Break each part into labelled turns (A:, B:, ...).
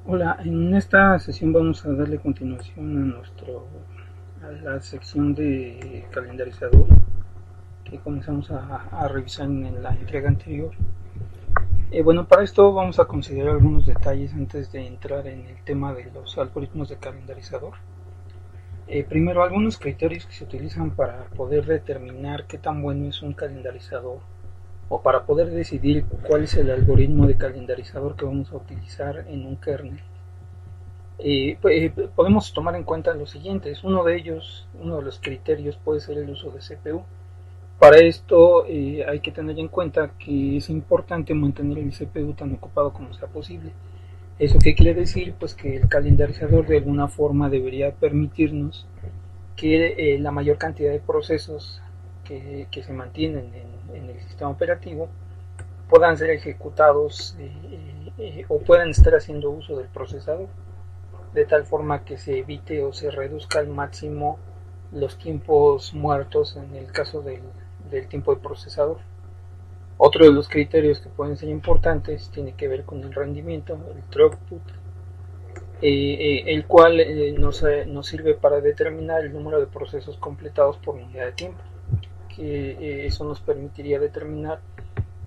A: Hola, en esta sesión vamos a darle continuación a la sección de calendarizador que comenzamos a revisar en la entrega anterior. Bueno, para esto vamos a considerar algunos detalles antes de entrar en el tema de los algoritmos de calendarizador. Primero, algunos criterios que se utilizan para poder determinar qué tan bueno es un calendarizador o para poder decidir cuál es el algoritmo de calendarizador que vamos a utilizar en un kernel. Podemos tomar en cuenta los siguientes. Uno de ellos, uno de los criterios puede ser el uso de CPU. Para esto hay que tener en cuenta que es importante mantener el CPU tan ocupado como sea posible. ¿Eso qué quiere decir? Pues que el calendarizador de alguna forma debería permitirnos que la mayor cantidad de procesos que se mantienen en el sistema operativo puedan ser ejecutados o puedan estar haciendo uso del procesador, de tal forma que se evite o se reduzca al máximo los tiempos muertos en el caso del tiempo de procesador. Otro de los criterios que pueden ser importantes tiene que ver con el rendimiento, el throughput, el cual nos sirve para determinar el número de procesos completados por unidad de tiempo, que eso nos permitiría determinar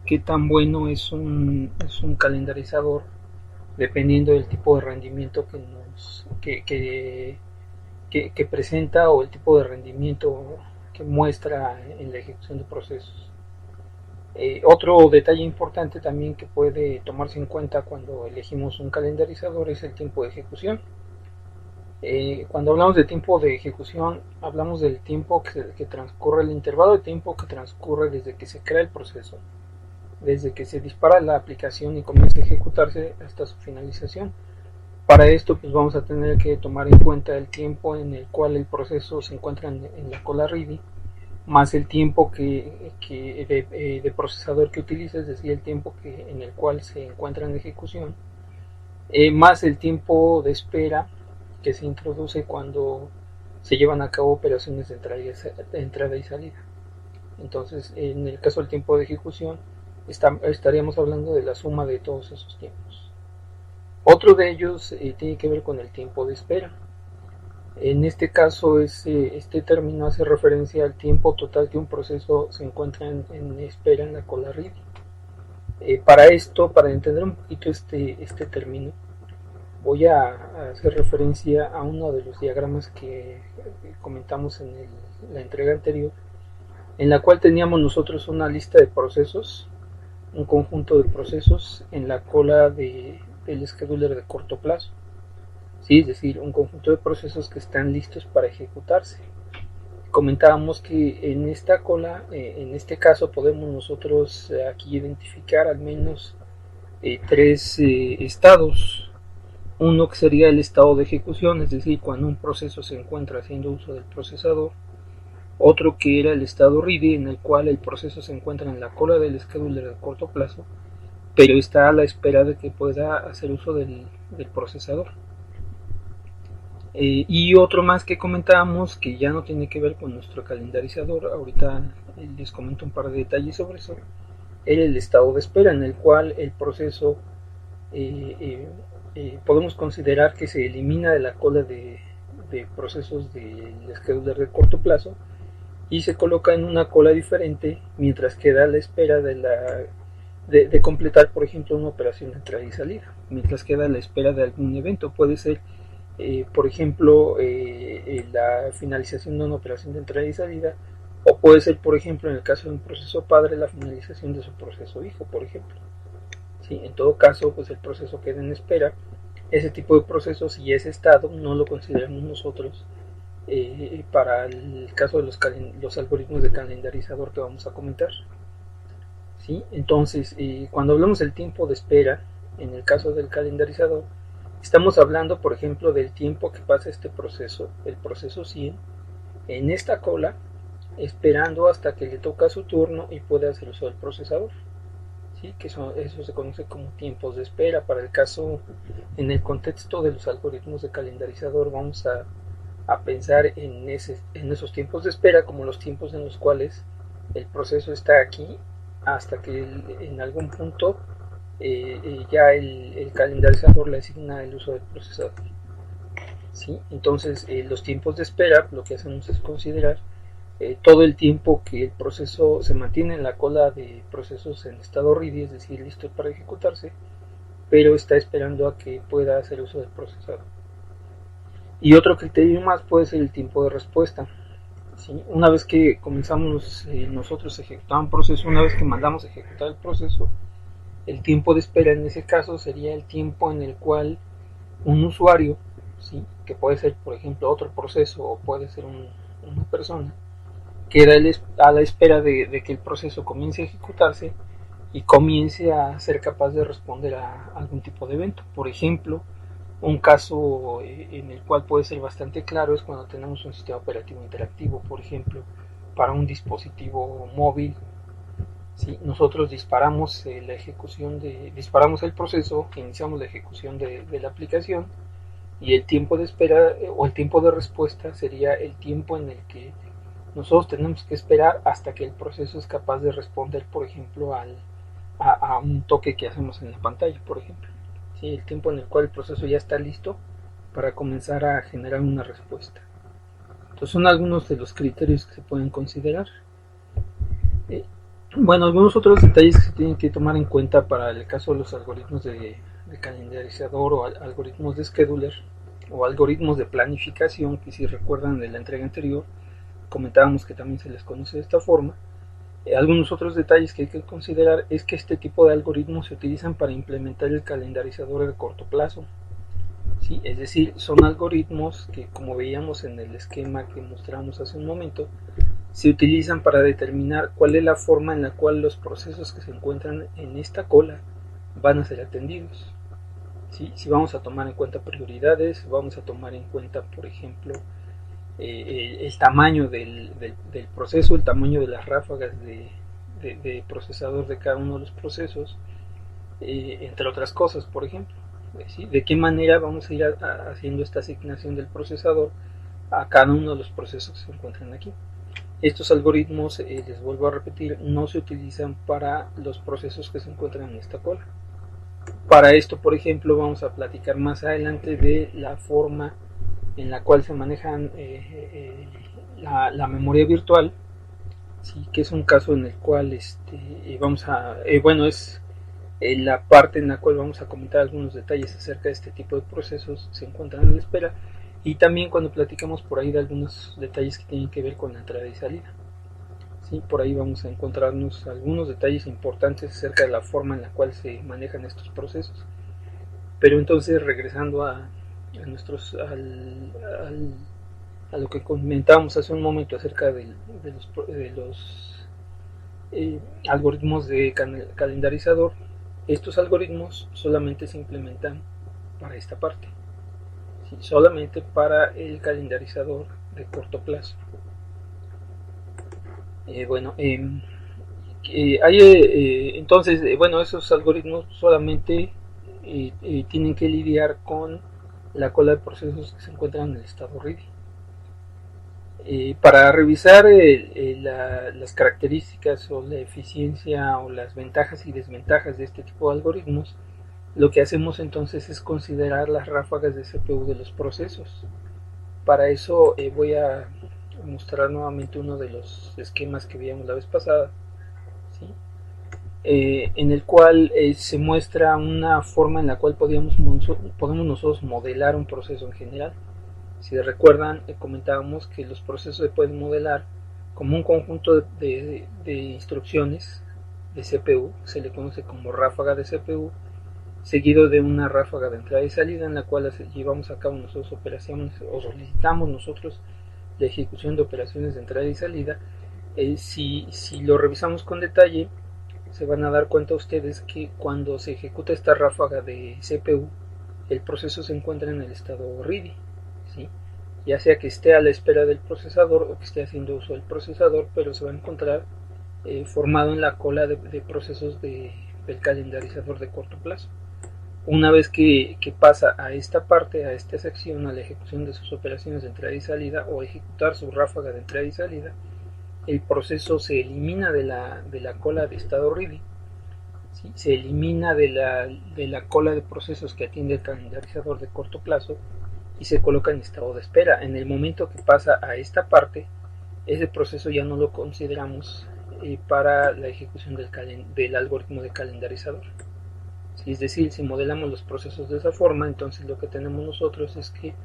A: qué tan bueno es un calendarizador dependiendo del tipo de rendimiento que presenta o el tipo de rendimiento que muestra en la ejecución de procesos. Otro detalle importante también que puede tomarse en cuenta cuando elegimos un calendarizador es el tiempo de ejecución. Cuando hablamos de tiempo de ejecución, hablamos del tiempo que transcurre, el intervalo de tiempo que transcurre desde que se crea el proceso, desde que se dispara la aplicación y comienza a ejecutarse hasta su finalización. Para esto pues vamos a tener que tomar en cuenta el tiempo en el cual el proceso se encuentra en la cola ready, más el tiempo de procesador que utiliza, es decir, el tiempo en el cual se encuentra en ejecución, más el tiempo de espera que se introduce cuando se llevan a cabo operaciones de entrada y salida. Entonces, en el caso del tiempo de ejecución, estaríamos hablando de la suma de todos esos tiempos. Otro de ellos tiene que ver con el tiempo de espera. En este caso, este término hace referencia al tiempo total que un proceso se encuentra en espera en la cola ready. Para esto, para entender un poquito este término, voy a hacer referencia a uno de los diagramas que comentamos en la entrega anterior, en la cual teníamos nosotros una lista de procesos, un conjunto de procesos en la cola del scheduler de corto plazo. Sí, es decir, un conjunto de procesos que están listos para ejecutarse. Comentábamos que en esta cola, en este caso, podemos nosotros aquí identificar al menos tres estados. Uno que sería el estado de ejecución, es decir, cuando un proceso se encuentra haciendo uso del procesador. Otro que era el estado ready, en el cual el proceso se encuentra en la cola del scheduler de corto plazo, pero está a la espera de que pueda hacer uso del procesador. Y otro más que comentábamos que ya no tiene que ver con nuestro calendarizador, ahorita les comento un par de detalles sobre eso, era el estado de espera en el cual el proceso podemos considerar que se elimina de la cola de procesos del scheduler de corto plazo y se coloca en una cola diferente mientras queda a la espera de completar, por ejemplo, una operación de entrada y salida, mientras queda a la espera de algún evento. Puede ser por ejemplo, la finalización de una operación de entrada y salida, o puede ser, por ejemplo, en el caso de un proceso padre, la finalización de su proceso hijo, por ejemplo. ¿Sí? En todo caso, pues el proceso queda en espera. Ese tipo de procesos y ese estado no lo consideramos nosotros para el caso de los algoritmos de calendarizador que vamos a comentar. ¿Sí? Entonces, cuando hablamos del tiempo de espera, en el caso del calendarizador, estamos hablando, por ejemplo, del tiempo que pasa este proceso, el proceso 100, en esta cola, esperando hasta que le toca su turno y puede hacer uso del procesador. ¿Sí? Eso se conoce como tiempos de espera. Para el caso, en el contexto de los algoritmos de calendarizador, vamos a pensar en esos tiempos de espera como los tiempos en los cuales el proceso está aquí hasta que en algún punto ya el calendarizador le asigna el uso del procesador. ¿Sí? Entonces los tiempos de espera lo que hacemos es considerar todo el tiempo que el proceso se mantiene en la cola de procesos en estado ready, es decir, listo para ejecutarse, pero está esperando a que pueda hacer uso del procesador. Y otro criterio más puede ser el tiempo de respuesta. ¿Sí? Una vez que comenzamos nosotros a ejecutar un proceso, una vez que mandamos a ejecutar el proceso, el tiempo de espera en ese caso sería el tiempo en el cual un usuario, ¿sí? Que puede ser por ejemplo otro proceso o puede ser una persona, queda a la espera de que el proceso comience a ejecutarse y comience a ser capaz de responder a algún tipo de evento. Por ejemplo, un caso en el cual puede ser bastante claro es cuando tenemos un sistema operativo interactivo, por ejemplo, para un dispositivo móvil. ¿Sí? Nosotros disparamos disparamos el proceso, iniciamos la ejecución de la aplicación y el tiempo de espera o el tiempo de respuesta sería el tiempo en el que nosotros tenemos que esperar hasta que el proceso es capaz de responder, por ejemplo, a un toque que hacemos en la pantalla, por ejemplo. ¿Sí? El tiempo en el cual el proceso ya está listo para comenzar a generar una respuesta. Entonces son algunos de los criterios que se pueden considerar. Eh, bueno, algunos otros detalles que se tienen que tomar en cuenta para el caso de los algoritmos de calendarizador o algoritmos de scheduler o algoritmos de planificación, que si recuerdan de la entrega anterior comentábamos que también se les conoce de esta forma. Algunos otros detalles que hay que considerar es que este tipo de algoritmos se utilizan para implementar el calendarizador de corto plazo. ¿Sí? Es decir, son algoritmos que, como veíamos en el esquema que mostramos hace un momento, se utilizan para determinar cuál es la forma en la cual los procesos que se encuentran en esta cola van a ser atendidos. ¿Sí? Si vamos a tomar en cuenta prioridades, vamos a tomar en cuenta, por ejemplo, el tamaño del proceso, el tamaño de las ráfagas de procesador de cada uno de los procesos, entre otras cosas, por ejemplo. ¿Sí? De qué manera vamos a ir haciendo esta asignación del procesador a cada uno de los procesos que se encuentran aquí. Estos algoritmos, les vuelvo a repetir, no se utilizan para los procesos que se encuentran en esta cola. Para esto, por ejemplo, vamos a platicar más adelante de la forma en la cual se manejan la memoria virtual, ¿sí? Que es un caso en el cual es la parte en la cual vamos a comentar algunos detalles acerca de este tipo de procesos se encuentran en la espera, y también cuando platicamos por ahí de algunos detalles que tienen que ver con la entrada y salida. ¿Sí? Por ahí vamos a encontrarnos algunos detalles importantes acerca de la forma en la cual se manejan estos procesos. Pero entonces, regresando a lo que comentábamos hace un momento acerca de los algoritmos de calendarizador, estos algoritmos solamente se implementan para esta parte, ¿sí? Solamente para el calendarizador de corto plazo. Entonces, esos algoritmos solamente tienen que lidiar con la cola de procesos que se encuentran en el estado ready. Para revisar las características o la eficiencia o las ventajas y desventajas de este tipo de algoritmos, lo que hacemos entonces es considerar las ráfagas de CPU de los procesos. Para eso voy a mostrar nuevamente uno de los esquemas que veíamos la vez pasada, ¿sí? En el cual se muestra una forma en la cual podemos nosotros modelar un proceso en general. Si recuerdan, comentábamos que los procesos se pueden modelar como un conjunto de instrucciones de CPU, se le conoce como ráfaga de CPU, seguido de una ráfaga de entrada y salida en la cual llevamos a cabo nosotros operaciones o solicitamos nosotros la ejecución de operaciones de entrada y salida. Si lo revisamos con detalle, se van a dar cuenta ustedes que cuando se ejecuta esta ráfaga de CPU, el proceso se encuentra en el estado ready, ¿sí? Ya sea que esté a la espera del procesador o que esté haciendo uso del procesador, pero se va a encontrar formado en la cola de procesos del calendarizador de corto plazo. Una vez que pasa a esta parte, a esta sección, a la ejecución de sus operaciones de entrada y salida o ejecutar su ráfaga de entrada y salida, el proceso se elimina de la cola de estado ready, ¿sí? Se elimina de la cola de procesos que atiende el calendarizador de corto plazo y se coloca en estado de espera. En el momento que pasa a esta parte, ese proceso ya no lo consideramos para la ejecución del algoritmo de calendarizador. ¿Sí? Es decir, si modelamos los procesos de esa forma, entonces lo que tenemos nosotros es que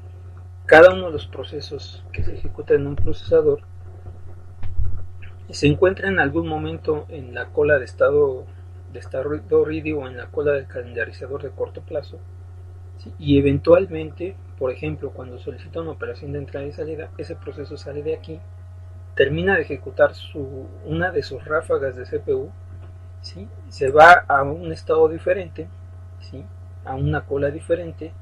A: cada uno de los procesos que se ejecutan en un procesador se encuentra en algún momento en la cola de estado ready o en la cola del calendarizador de corto plazo, ¿sí? Y eventualmente, por ejemplo, cuando solicita una operación de entrada y salida, ese proceso sale de aquí, termina de ejecutar una de sus ráfagas de CPU, ¿sí? Se va a un estado diferente, ¿sí? A una cola diferente,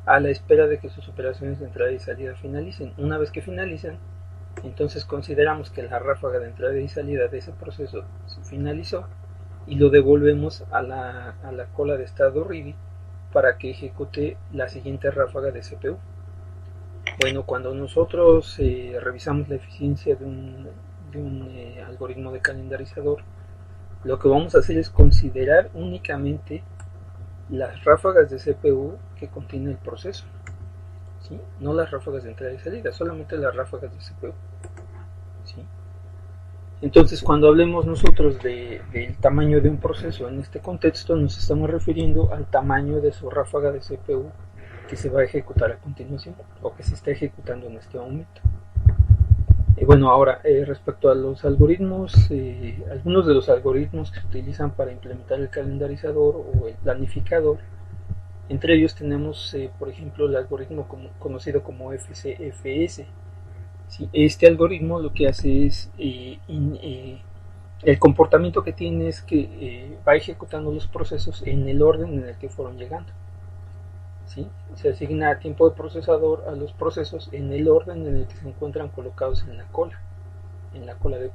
A: a la espera de que sus operaciones de entrada y salida finalicen. Una vez que finalizan, entonces consideramos que la ráfaga de entrada y salida de ese proceso se finalizó y lo devolvemos a la cola de estado ready para que ejecute la siguiente ráfaga de CPU. Bueno, cuando nosotros revisamos la eficiencia de un algoritmo de calendarizador, lo que vamos a hacer es considerar únicamente las ráfagas de CPU que contiene el proceso, ¿sí? No las ráfagas de entrada y salida, solamente las ráfagas de CPU, ¿sí? Entonces, cuando hablemos nosotros del tamaño de un proceso en este contexto, nos estamos refiriendo al tamaño de su ráfaga de CPU que se va a ejecutar a continuación o que se está ejecutando en este momento. Bueno, ahora respecto a los algoritmos, algunos de los algoritmos que se utilizan para implementar el calendarizador o el planificador, entre ellos tenemos, por ejemplo, el algoritmo conocido como FCFS. ¿Sí? Este algoritmo lo que hace es, el comportamiento que tiene es que va ejecutando los procesos en el orden en el que fueron llegando. ¿Sí? Se asigna tiempo de procesador a los procesos en el orden en el que se encuentran colocados en la cola del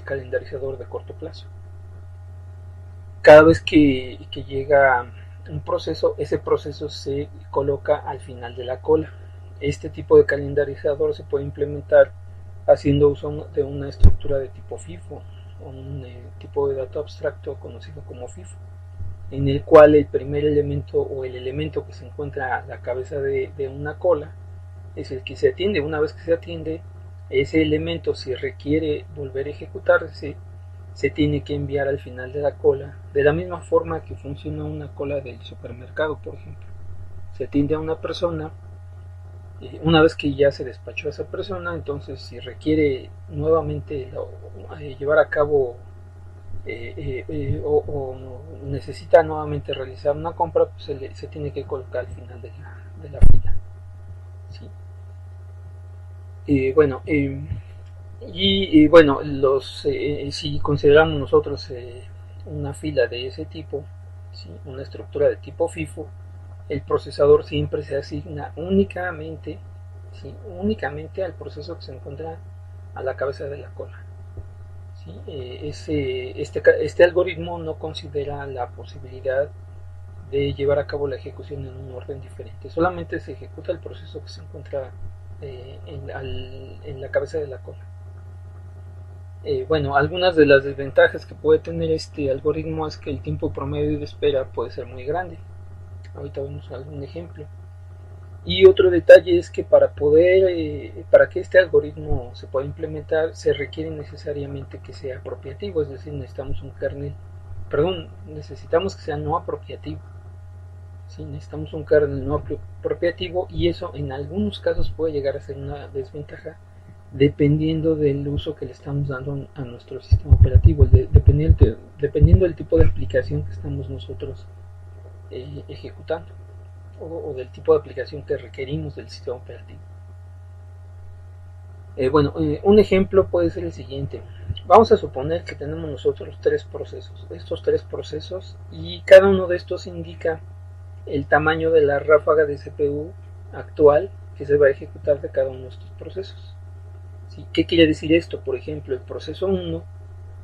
A: calendarizador de corto plazo. Cada vez que llega un proceso, ese proceso se coloca al final de la cola. Este tipo de calendarizador se puede implementar haciendo uso de una estructura de tipo FIFO, un tipo de dato abstracto conocido como FIFO, en el cual el primer elemento o el elemento que se encuentra a la cabeza de una cola es el que se atiende. Una vez que se atiende, ese elemento, si requiere volver a ejecutarse, se tiene que enviar al final de la cola, de la misma forma que funciona una cola del supermercado, por ejemplo. Se atiende a una persona, una vez que ya se despachó a esa persona, entonces si requiere nuevamente llevar a cabo o necesita nuevamente realizar una compra, pues se tiene que colocar al final de la fila, ¿sí? Bueno, bueno, si consideramos nosotros una fila de ese tipo, ¿sí? Una estructura de tipo FIFO, el procesador siempre se asigna únicamente, ¿sí? Únicamente al proceso que se encuentra a la cabeza de la cola, ¿sí? Este algoritmo no considera la posibilidad de llevar a cabo la ejecución en un orden diferente, solamente se ejecuta el proceso que se encuentra en la cabeza de la cola. Bueno, algunas de las desventajas que puede tener este algoritmo es que el tiempo promedio de espera puede ser muy grande. Ahorita vemos algún ejemplo. Y otro detalle es que para que este algoritmo se pueda implementar, se requiere necesariamente que sea apropiativo, es decir, necesitamos un kernel, necesitamos que sea no apropiativo. ¿Sí? Necesitamos un kernel no apropiativo y eso en algunos casos puede llegar a ser una desventaja dependiendo del uso que le estamos dando a nuestro sistema operativo, dependiendo del tipo de aplicación que estamos nosotros ejecutando o del tipo de aplicación que requerimos del sistema operativo. Bueno, un ejemplo puede ser el siguiente. Vamos a suponer que tenemos nosotros tres procesos. Estos tres procesos y cada uno de estos indica el tamaño de la ráfaga de CPU actual que se va a ejecutar de cada uno de estos procesos. ¿Sí? ¿Qué quiere decir esto? Por ejemplo, el proceso 1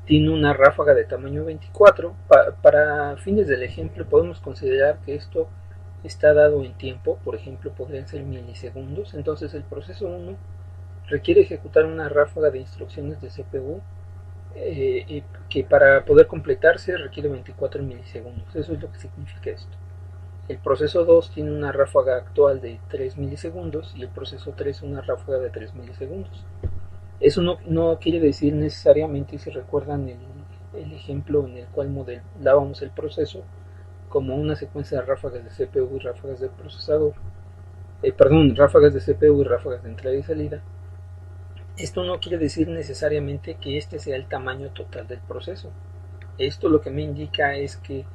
A: tiene una ráfaga de tamaño 24. Para fines del ejemplo podemos considerar que esto está dado en tiempo, por ejemplo podrían ser milisegundos. Entonces el proceso 1 requiere ejecutar una ráfaga de instrucciones de CPU que para poder completarse requiere 24 milisegundos. Eso es lo que significa esto. El proceso 2 tiene una ráfaga actual de 3 milisegundos y el proceso 3 una ráfaga de 3 milisegundos. Eso no quiere decir necesariamente, si recuerdan el ejemplo en el cual modelábamos el proceso como una secuencia de ráfagas de CPU y ráfagas de procesador, ráfagas de CPU y ráfagas de entrada y salida. Esto no quiere decir necesariamente que este sea el tamaño total del proceso. Esto lo que me indica es que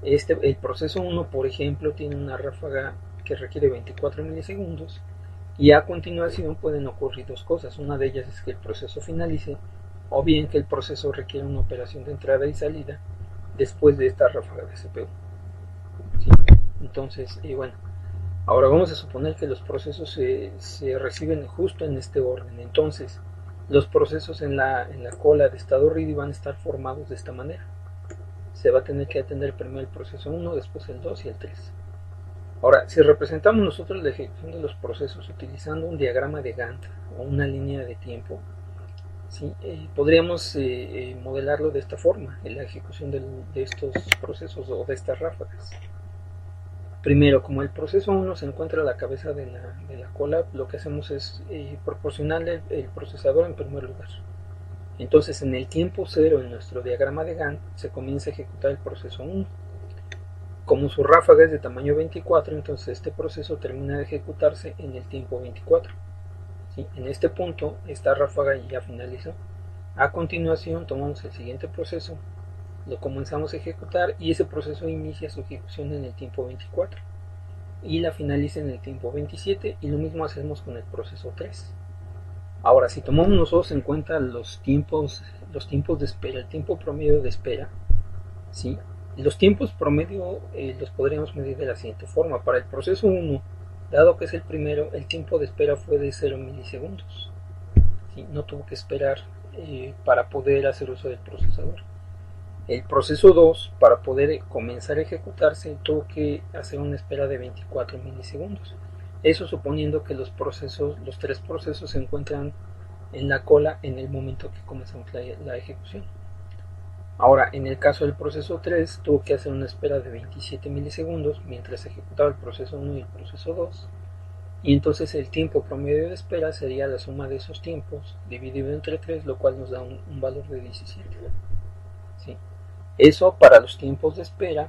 A: el proceso 1, por ejemplo, tiene una ráfaga que requiere 24 milisegundos y a continuación pueden ocurrir dos cosas. Una de ellas es que el proceso finalice o bien que el proceso requiere una operación de entrada y salida después de esta ráfaga de CPU. ¿Sí? Entonces, bueno, ahora vamos a suponer que los procesos se reciben justo en este orden. Entonces, los procesos en la cola de estado ready van a estar formados de esta manera. Se va a tener que atender primero el proceso 1, después el 2 y el 3. Ahora, si representamos nosotros la ejecución de los procesos utilizando un diagrama de Gantt o una línea de tiempo, ¿sí? Podríamos modelarlo de esta forma, en la ejecución de estos procesos o de estas ráfagas. Primero, como el proceso 1 se encuentra a la cabeza de la cola, lo que hacemos es proporcionarle el procesador en primer lugar. Entonces, en el tiempo 0 en nuestro diagrama de Gantt se comienza a ejecutar el proceso 1. Como su ráfaga es de tamaño 24, entonces este proceso termina de ejecutarse en el tiempo 24. ¿Sí? En este punto, esta ráfaga ya finalizó. A continuación, tomamos el siguiente proceso, lo comenzamos a ejecutar y ese proceso inicia su ejecución en el tiempo 24 y la finaliza en el tiempo 27, y lo mismo hacemos con el proceso 3. Ahora, si tomamos nosotros en cuenta los tiempos de espera, el tiempo promedio de espera, ¿sí? Los tiempos promedio los podríamos medir de la siguiente forma. Para el proceso 1, dado que es el primero, el tiempo de espera fue de 0 milisegundos. ¿Sí? No tuvo que esperar para poder hacer uso del procesador. El proceso 2, para poder comenzar a ejecutarse, tuvo que hacer una espera de 24 milisegundos. Eso suponiendo que los tres procesos se encuentran en la cola en el momento que comenzamos la ejecución. Ahora, en el caso del proceso 3, tuvo que hacer una espera de 27 milisegundos mientras se ejecutaba el proceso 1 y el proceso 2. Y entonces el tiempo promedio de espera sería la suma de esos tiempos dividido entre 3, lo cual nos da un valor de 17. ¿Sí? Eso para los tiempos de espera,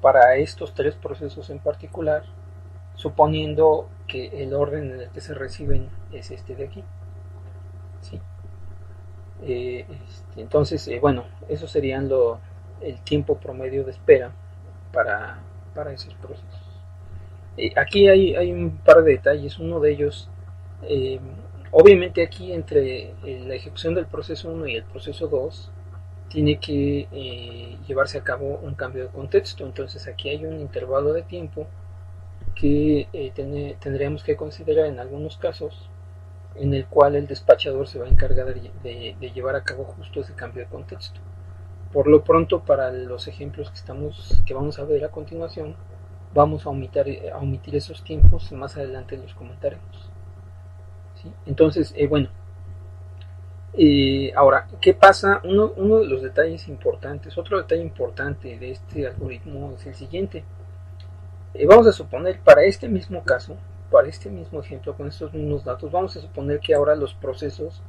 A: para estos tres procesos en particular, suponiendo que el orden en el que se reciben es este de aquí. ¿Sí? Entonces, bueno, eso serían el tiempo promedio de espera para esos procesos. Aquí hay un par de detalles. Uno de ellos, obviamente aquí entre la ejecución del proceso 1 y el proceso 2 tiene que llevarse a cabo un cambio de contexto. Entonces aquí hay un intervalo de tiempo que tendríamos que considerar en algunos casos, en el cual el despachador se va a encargar de llevar a cabo justo ese cambio de contexto. Por lo pronto, para los ejemplos que vamos a ver a continuación, vamos a omitir esos tiempos y más adelante los comentaremos. ¿Sí? Entonces, bueno, ahora, ¿qué pasa? Uno de los detalles importantes, otro detalle importante de este algoritmo es el siguiente. Vamos a suponer, para este mismo caso, para este mismo ejemplo, con estos mismos datos, vamos a suponer que ahora los procesos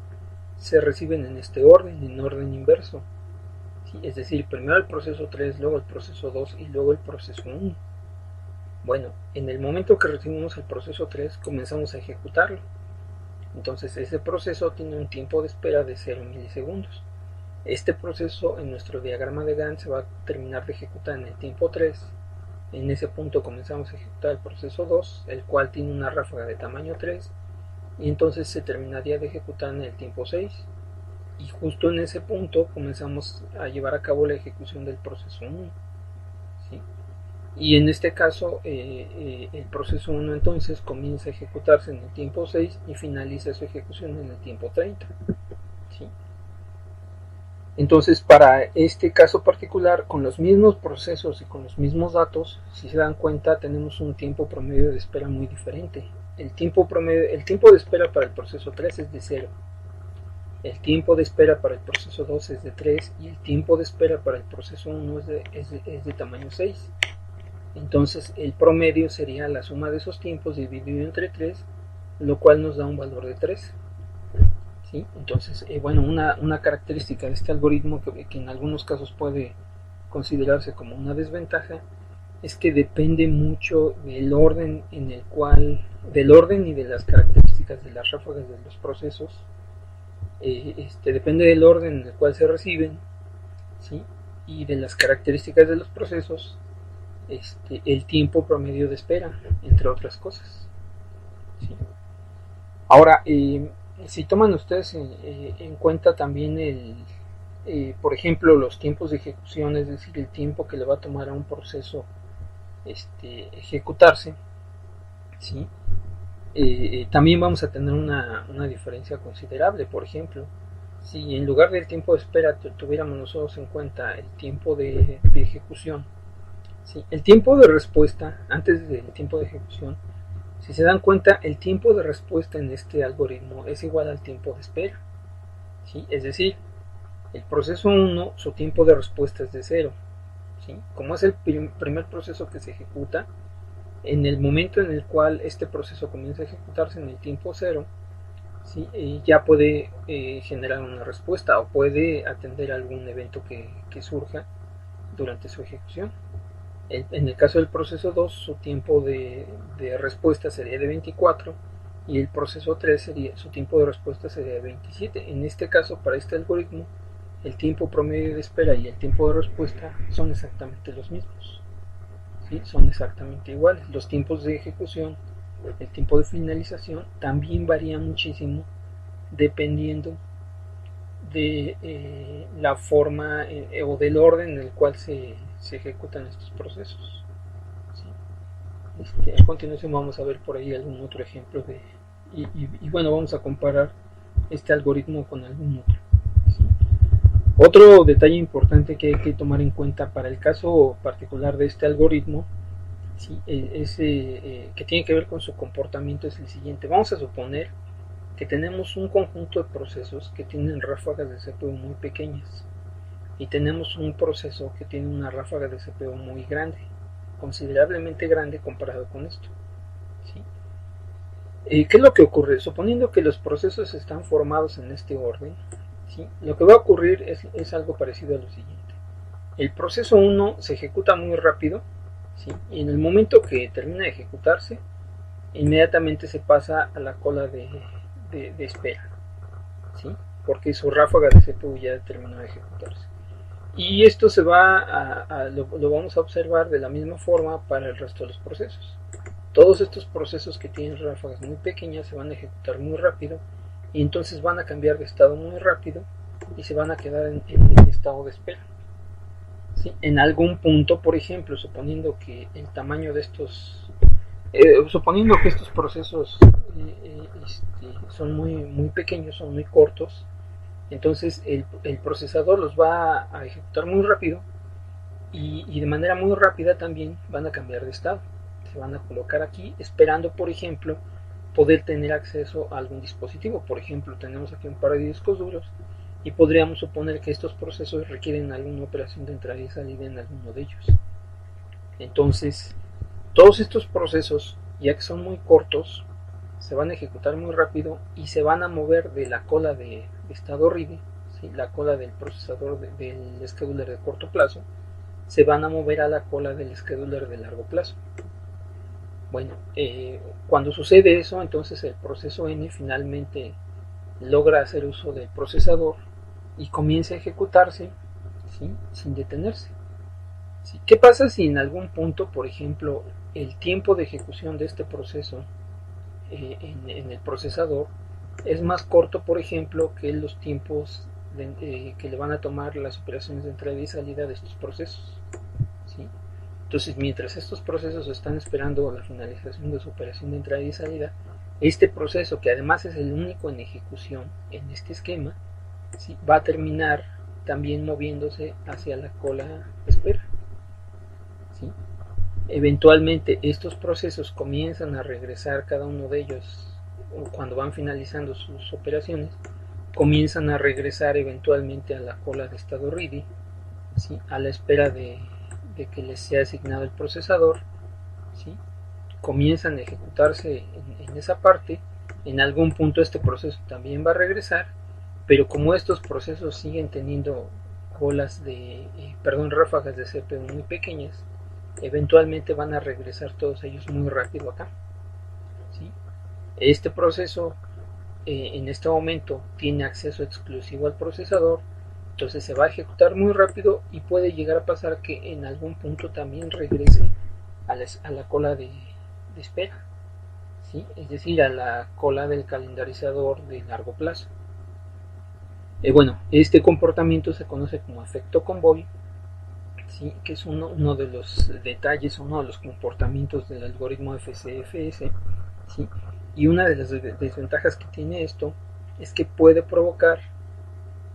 A: se reciben en este orden, en orden inverso. ¿Sí? Es decir, primero el proceso 3, luego el proceso 2 y luego el proceso 1. Bueno, en el momento que recibimos el proceso 3, comenzamos a ejecutarlo. Entonces ese proceso tiene un tiempo de espera de 0 milisegundos. Este proceso en nuestro diagrama de Gantt se va a terminar de ejecutar en el tiempo 3. En ese punto comenzamos a ejecutar el proceso 2, el cual tiene una ráfaga de tamaño 3, y entonces se terminaría de ejecutar en el tiempo 6. Y justo en ese punto comenzamos a llevar a cabo la ejecución del proceso 1. ¿Sí? Y en este caso el proceso 1 entonces comienza a ejecutarse en el tiempo 6 y finaliza su ejecución en el tiempo 30. ¿Sí? Entonces, para este caso particular, con los mismos procesos y con los mismos datos, si se dan cuenta, tenemos un tiempo promedio de espera muy diferente. El tiempo de espera para el proceso 3 es de 0. el tiempo de espera para el proceso 2 es de 3 y el tiempo de espera para el proceso 1 es de tamaño 6. Entonces el promedio sería la suma de esos tiempos dividido entre 3, lo cual nos da un valor de 3. ¿Sí? Entonces, bueno, una característica de este algoritmo que en algunos casos puede considerarse como una desventaja es que depende mucho del orden y de las características de las ráfagas de los procesos. Depende del orden en el cual se reciben, ¿sí? Y de las características de los procesos, el tiempo promedio de espera, entre otras cosas, ¿sí? Ahora, si toman ustedes en cuenta también por ejemplo, los tiempos de ejecución, es decir, el tiempo que le va a tomar a un proceso ejecutarse, ¿sí? También vamos a tener una diferencia considerable. Por ejemplo, si en lugar del tiempo de espera tuviéramos nosotros en cuenta el tiempo de ejecución, ¿sí? El tiempo de respuesta antes del tiempo de ejecución, si se dan cuenta, el tiempo de respuesta en este algoritmo es igual al tiempo de espera, ¿sí? Es decir, el proceso 1, su tiempo de respuesta es de 0, ¿sí? Como es el primer proceso que se ejecuta, en el momento en el cual este proceso comienza a ejecutarse en el tiempo 0, ¿sí? Ya puede generar una respuesta o puede atender algún evento que surja durante su ejecución. En el caso del proceso 2, su tiempo de respuesta sería de 24 y el proceso 3 su tiempo de respuesta sería de 27. En este caso, para este algoritmo, el tiempo promedio de espera y el tiempo de respuesta son exactamente los mismos, ¿sí? Son exactamente iguales. Los tiempos de ejecución, el tiempo de finalización también varía muchísimo dependiendo de la forma o del orden en el cual se ejecutan estos procesos, ¿sí? A continuación vamos a ver por ahí algún otro ejemplo y bueno, vamos a comparar este algoritmo con algún otro, ¿sí? Otro detalle importante que hay que tomar en cuenta para el caso particular de este algoritmo, ¿sí? Que tiene que ver con su comportamiento es el siguiente. Vamos a suponer que tenemos un conjunto de procesos que tienen ráfagas de CPU muy pequeñas y tenemos un proceso que tiene una ráfaga de CPU muy grande, considerablemente grande comparado con esto, ¿sí? ¿Qué es lo que ocurre? Suponiendo que los procesos están formados en este orden, ¿sí? Lo que va a ocurrir es algo parecido a lo siguiente. El proceso 1 se ejecuta muy rápido, ¿sí? Y en el momento que termina de ejecutarse, inmediatamente se pasa a la cola de espera, ¿sí? Porque su ráfaga de CPU ya terminó de ejecutarse. Y esto lo vamos a observar de la misma forma para el resto de los procesos. Todos estos procesos que tienen ráfagas muy pequeñas se van a ejecutar muy rápido y entonces van a cambiar de estado muy rápido y se van a quedar en estado de espera, ¿sí? En algún punto, por ejemplo, suponiendo que el tamaño de suponiendo que estos procesos son muy pequeños, son muy cortos, entonces el procesador los va a ejecutar muy rápido y de manera muy rápida también van a cambiar de estado. Se van a colocar aquí esperando, por ejemplo, poder tener acceso a algún dispositivo. Por ejemplo, tenemos aquí un par de discos duros y podríamos suponer que estos procesos requieren alguna operación de entrada y salida en alguno de ellos. Entonces, todos estos procesos, ya que son muy cortos, se van a ejecutar muy rápido y se van a mover de la cola de estado RIDE, ¿sí? La cola del procesador del scheduler de corto plazo, se van a mover a la cola del scheduler de largo plazo. Bueno, cuando sucede eso, entonces el proceso N finalmente logra hacer uso del procesador y comienza a ejecutarse, ¿sí? Sin detenerse. ¿Sí? ¿Qué pasa si en algún punto, por ejemplo, el tiempo de ejecución de este proceso en el procesador es más corto, por ejemplo, que los tiempos que le van a tomar las operaciones de entrada y salida de estos procesos, ¿sí? Entonces, mientras estos procesos están esperando la finalización de su operación de entrada y salida, este proceso, que además es el único en ejecución en este esquema, ¿sí? Va a terminar también moviéndose hacia la cola de espera, ¿sí? Eventualmente estos procesos comienzan a regresar cada uno de ellos cuando van finalizando sus operaciones comienzan a regresar eventualmente a la cola de estado ready, ¿sí? A la espera de que les sea asignado el procesador, ¿sí? Comienzan a ejecutarse en esa parte. En algún punto este proceso también va a regresar, pero como estos procesos siguen teniendo ráfagas de CPU muy pequeñas, eventualmente van a regresar todos ellos muy rápido acá, ¿sí? Este proceso en este momento tiene acceso exclusivo al procesador, entonces se va a ejecutar muy rápido y puede llegar a pasar que en algún punto también regrese a la cola de espera, ¿sí? Es decir, a la cola del calendarizador de largo plazo. Bueno, este comportamiento se conoce como efecto convoy, ¿sí? Que es uno de los detalles, uno de los comportamientos del algoritmo FCFS, ¿sí? Y una de las desventajas que tiene esto es que puede provocar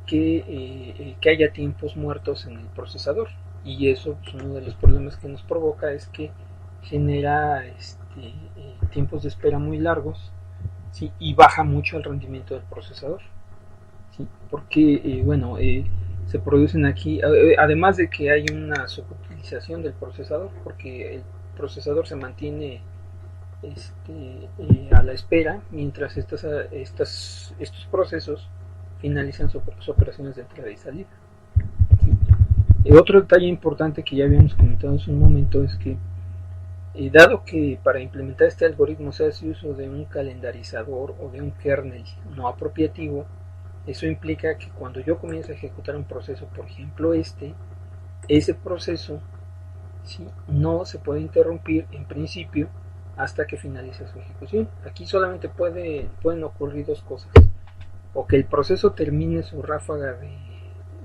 A: que haya tiempos muertos en el procesador, y eso, pues, uno de los problemas que nos provoca es que genera tiempos de espera muy largos, ¿sí? Y baja mucho el rendimiento del procesador, ¿sí? Porque se producen aquí, además de que hay una subutilización del procesador, porque el procesador se mantiene a la espera mientras estos procesos finalizan sus operaciones de entrada y salida. Otro detalle importante que ya habíamos comentado hace un momento es que, dado que para implementar este algoritmo se hace uso de un calendarizador o de un kernel no apropiativo, eso implica que cuando yo comienzo a ejecutar un proceso, por ejemplo ese proceso, ¿sí?, no se puede interrumpir en principio hasta que finalice su ejecución. Aquí solamente pueden ocurrir dos cosas: o que el proceso termine su ráfaga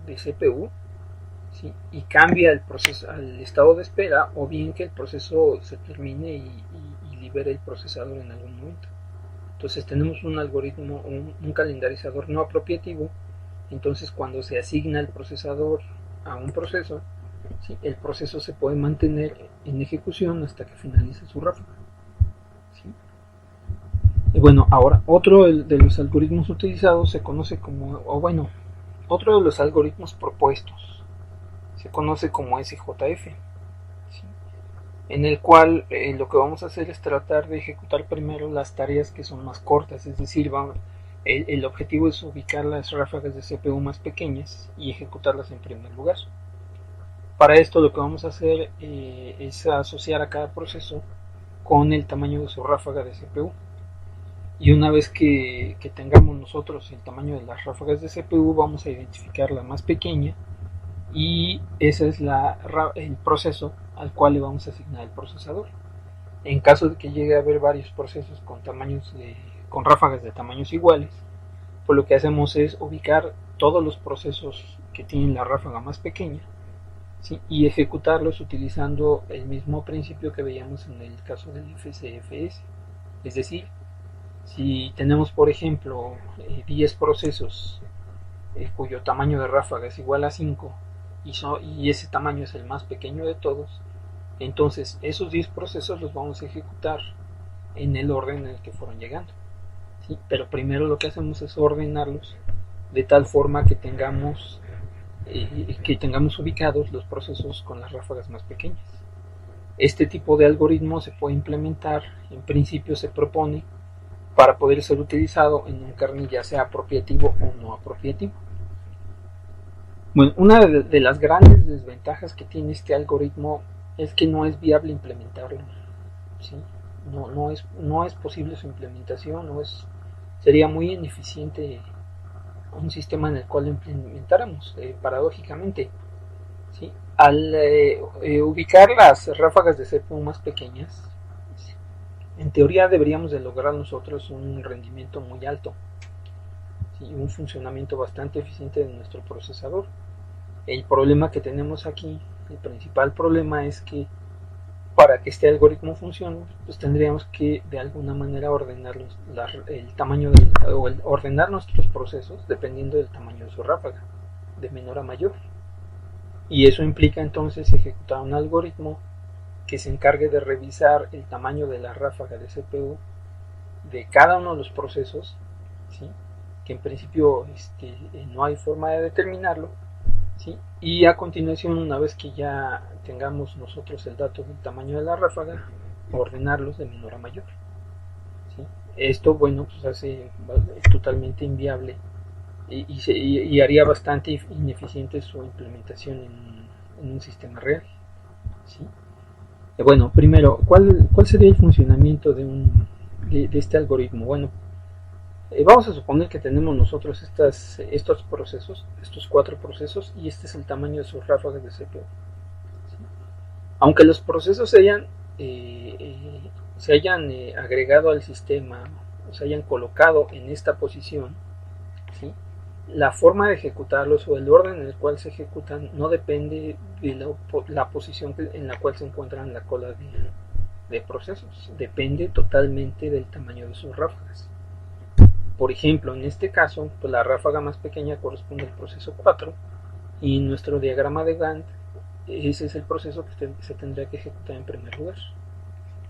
A: de CPU, ¿sí?, y cambie al estado de espera, o bien que el proceso se termine y libere el procesador en algún momento. Entonces tenemos un algoritmo, un calendarizador no apropiativo. Entonces cuando se asigna el procesador a un proceso, ¿sí?, el proceso se puede mantener en ejecución hasta que finalice su ráfaga, ¿sí? Y bueno, ahora otro de los algoritmos utilizados se conoce como, otro de los algoritmos propuestos se conoce como SJF, ¿sí?, en el cual lo que vamos a hacer es tratar de ejecutar primero las tareas que son más cortas, es decir, el objetivo es ubicar las ráfagas de CPU más pequeñas y ejecutarlas en primer lugar. Para esto lo que vamos a hacer es asociar a cada proceso con el tamaño de su ráfaga de CPU. Y una vez que tengamos nosotros el tamaño de las ráfagas de CPU, vamos a identificar la más pequeña, y ese es el proceso al cual le vamos a asignar el procesador. En caso de que llegue a haber varios procesos con ráfagas de tamaños iguales, pues lo que hacemos es ubicar todos los procesos que tienen la ráfaga más pequeña, ¿sí?, y ejecutarlos utilizando el mismo principio que veíamos en el caso del FCFS. Es decir, si tenemos, por ejemplo, 10 procesos cuyo tamaño de ráfaga es igual a 5, y ese tamaño es el más pequeño de todos, entonces esos 10 procesos los vamos a ejecutar en el orden en el que fueron llegando, ¿sí? Pero primero lo que hacemos es ordenarlos de tal forma que tengamos ubicados los procesos con las ráfagas más pequeñas. Este tipo de algoritmo se puede implementar, en principio se propone, para poder ser utilizado en un kernel ya sea apropiativo o no apropiativo. Bueno, una de las grandes desventajas que tiene este algoritmo es que no es viable implementarlo, ¿sí? No es posible su implementación, sería muy ineficiente un sistema en el cual lo implementáramos, paradójicamente, ¿sí? Al ubicar las ráfagas de CPU más pequeñas, en teoría deberíamos de lograr nosotros un rendimiento muy alto, ¿sí?, un funcionamiento bastante eficiente de nuestro procesador. El problema que tenemos aquí, el principal problema, es que para que este algoritmo funcione, pues tendríamos que de alguna manera ordenar el tamaño ordenar nuestros procesos dependiendo del tamaño de su ráfaga, de menor a mayor. Y eso implica entonces ejecutar un algoritmo que se encargue de revisar el tamaño de la ráfaga de CPU de cada uno de los procesos, ¿sí?, que en principio no hay forma de determinarlo, ¿sí? Y a continuación, una vez que ya tengamos nosotros el dato del tamaño de la ráfaga, ordenarlos de menor a mayor, ¿sí? Esto, bueno, pues hace totalmente inviable y haría bastante ineficiente su implementación en un sistema real, ¿sí? Bueno, primero, ¿cuál sería el funcionamiento de este algoritmo? Bueno, vamos a suponer que tenemos nosotros estos procesos, estos 4 procesos, y este es el tamaño de sus ráfagas de CPU. ¿Sí? Aunque los procesos se hayan agregado al sistema, o se hayan colocado en esta posición, ¿sí? La forma de ejecutarlos o el orden en el cual se ejecutan no depende de la posición en la cual se encuentran en la cola de procesos, depende totalmente del tamaño de sus ráfagas. Por ejemplo, en este caso, pues la ráfaga más pequeña corresponde al proceso 4 y en nuestro diagrama de Gantt ese es el proceso que se tendría que ejecutar en primer lugar.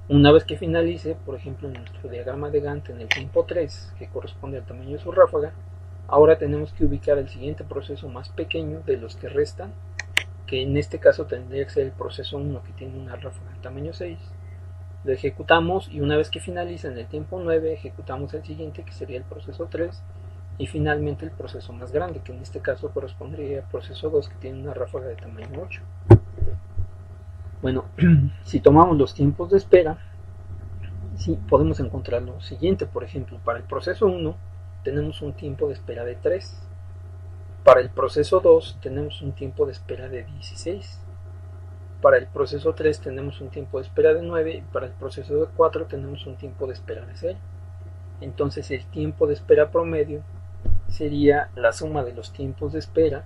A: Una vez que finalice, por ejemplo, en nuestro diagrama de Gantt en el tiempo 3, que corresponde al tamaño de su ráfaga, ahora tenemos que ubicar el siguiente proceso más pequeño de los que restan, que en este caso tendría que ser el proceso 1, que tiene una ráfaga de tamaño 6. Lo ejecutamos y una vez que finaliza en el tiempo 9 ejecutamos el siguiente, que sería el proceso 3, y finalmente el proceso más grande, que en este caso correspondería al proceso 2, que tiene una ráfaga de tamaño 8. Bueno, si tomamos los tiempos de espera, sí, podemos encontrar lo siguiente. Por ejemplo, para el proceso 1 tenemos un tiempo de espera de 3, para el proceso 2 tenemos un tiempo de espera de 16, para el proceso 3 tenemos un tiempo de espera de 9 y para el proceso 4 tenemos un tiempo de espera de 0. Entonces el tiempo de espera promedio sería la suma de los tiempos de espera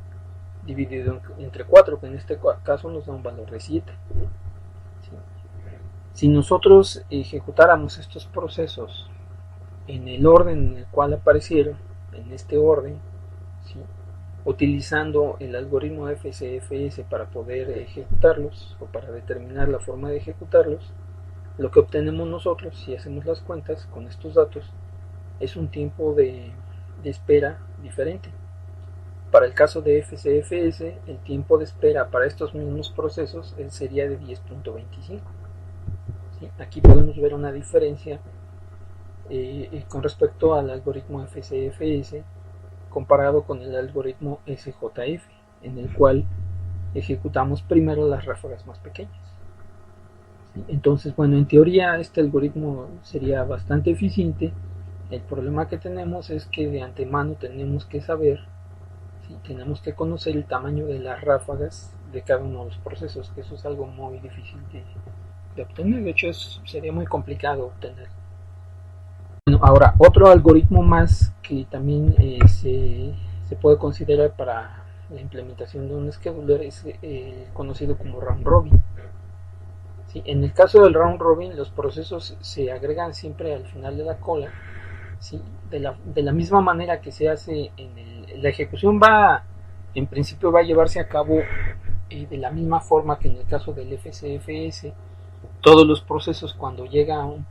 A: dividido entre 4, que en este caso nos da un valor de 7. ¿Sí? Si nosotros ejecutáramos estos procesos en el orden en el cual aparecieron, en este orden, ¿sí? Utilizando el algoritmo FCFS para poder ejecutarlos o para determinar la forma de ejecutarlos, lo que obtenemos nosotros, si hacemos las cuentas con estos datos, es un tiempo de espera diferente. Para el caso de FCFS, el tiempo de espera para estos mismos procesos sería de 10.25. ¿Sí? Aquí podemos ver una diferencia con respecto al algoritmo FCFS comparado con el algoritmo SJF, en el cual ejecutamos primero las ráfagas más pequeñas. ¿Sí? Entonces, bueno, en teoría este algoritmo sería bastante eficiente. El problema que tenemos es que de antemano tenemos que saber, ¿sí? Tenemos que conocer el tamaño de las ráfagas de cada uno de los procesos, que eso es algo muy difícil de obtener. De hecho, sería muy complicado obtener. Bueno, ahora, otro algoritmo más que también se puede considerar para la implementación de un scheduler es conocido como round robin. ¿Sí? En el caso del round robin, los procesos se agregan siempre al final de la cola, ¿sí? de la misma manera que se hace la ejecución en principio va a llevarse a cabo de la misma forma que en el caso del FCFS. Todos los procesos cuando llegan